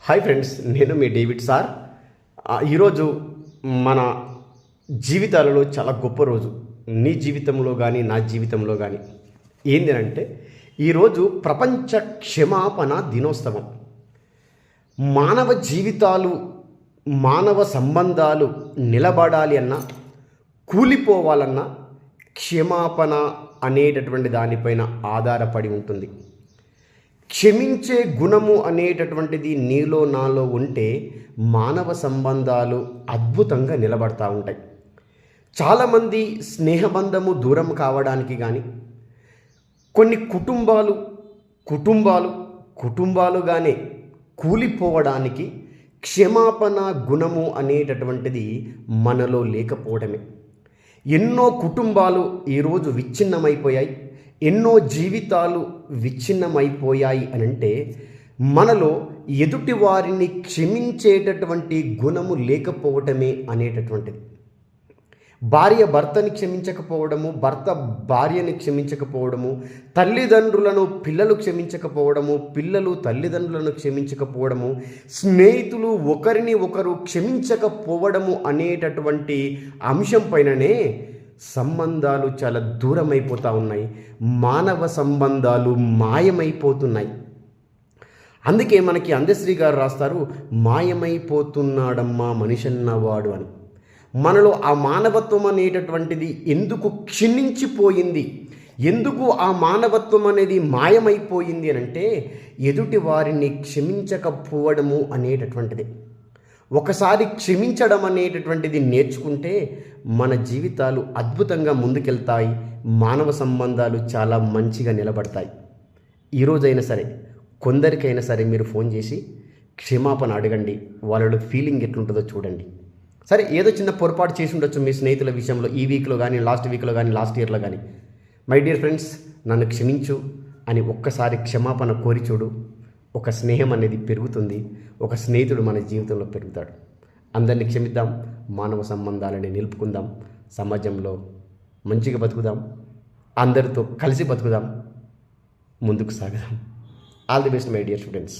Hi friends, నేను మీ David sir. ఈరోజు మన జీవితాలలో చాలా గొప్ప రోజు. నీ జీవితంలో కానీ నా జీవితంలో కానీ ఏంటంటే ఈరోజు ప్రపంచ క్షమాపణ దినోత్సవం. మానవ జీవితాలు, మానవ సంబంధాలు నిలబడాలి అన్నా, కూలిపోవాలన్నా క్షమాపణ అనేటటువంటి దానిపైన ఆధారపడి ఉంటుంది. క్షమించే గుణము అనేటటువంటిది నీలో నాలో ఉంటే మానవ సంబంధాలు అద్భుతంగా నిలబడతా ఉంటాయి. చాలామంది స్నేహబంధము దూరం కావడానికి కానీ, కొన్ని కుటుంబాలుగానే కూలిపోవడానికి క్షమాపణ గుణము అనేటటువంటిది మనలో లేకపోవడమే. ఎన్నో కుటుంబాలు ఈరోజు విచ్ఛిన్నమైపోయాయి, ఎన్నో జీవితాలు విచ్ఛిన్నమైపోయాయి అనంటే మనలో ఎదుటి వారిని క్షమించేటటువంటి గుణము లేకపోవటమే అనేటటువంటిది. భార్య భర్తని క్షమించకపోవడము, భర్త భార్యని క్షమించకపోవడము, తల్లిదండ్రులను పిల్లలు క్షమించకపోవడము, పిల్లలు తల్లిదండ్రులను క్షమించకపోవడము, స్నేహితులు ఒకరిని ఒకరు క్షమించకపోవడము అనేటటువంటి అంశం పైననే సంబంధాలు చాలా దూరమైపోతూ ఉన్నాయి. మానవ సంబంధాలు మాయమైపోతున్నాయి. అందుకే మనకి అందశ్రీ గారు రాస్తారు, మాయమైపోతున్నాడమ్మా మనిషన్నవాడు అని. మనలో ఆ మానవత్వం అనేటటువంటిది ఎందుకు క్షీణించిపోయింది, ఎందుకు ఆ మానవత్వం అనేది మాయమైపోయింది అని అంటే ఎదుటి వారిని క్షమించకపోవడము అనేటటువంటిది. ఒకసారి క్షమించడం అనేటటువంటిది నేర్చుకుంటే మన జీవితాలు అద్భుతంగా ముందుకెళ్తాయి, మానవ సంబంధాలు చాలా మంచిగా నిలబడతాయి. ఈరోజైనా సరే, కొందరికైనా సరే మీరు ఫోన్ చేసి క్షమాపణ అడగండి. వాళ్ళ ఫీలింగ్ ఎట్లుంటుందో చూడండి. సరే, ఏదో చిన్న పొరపాటు చేసి ఉండొచ్చు మీ స్నేహితుల విషయంలో, ఈ వీక్లో కానీ, లాస్ట్ వీక్లో కానీ, లాస్ట్ ఇయర్లో కానీ. మై డియర్ ఫ్రెండ్స్, నన్ను క్షమించు అని ఒక్కసారి క్షమాపణ కోరి చూడు. ఒక స్నేహం అనేది పెరుగుతుంది, ఒక స్నేహితుడు మన జీవితంలో పెరుగుతాడు. అందరినీ క్షమిద్దాం, మానవ సంబంధాలని నిలుపుకుందాం, సమాజంలో మంచిగా బతుకుదాం, అందరితో కలిసి బతుకుదాం, ముందుకు సాగుదాం. All the best my dear students.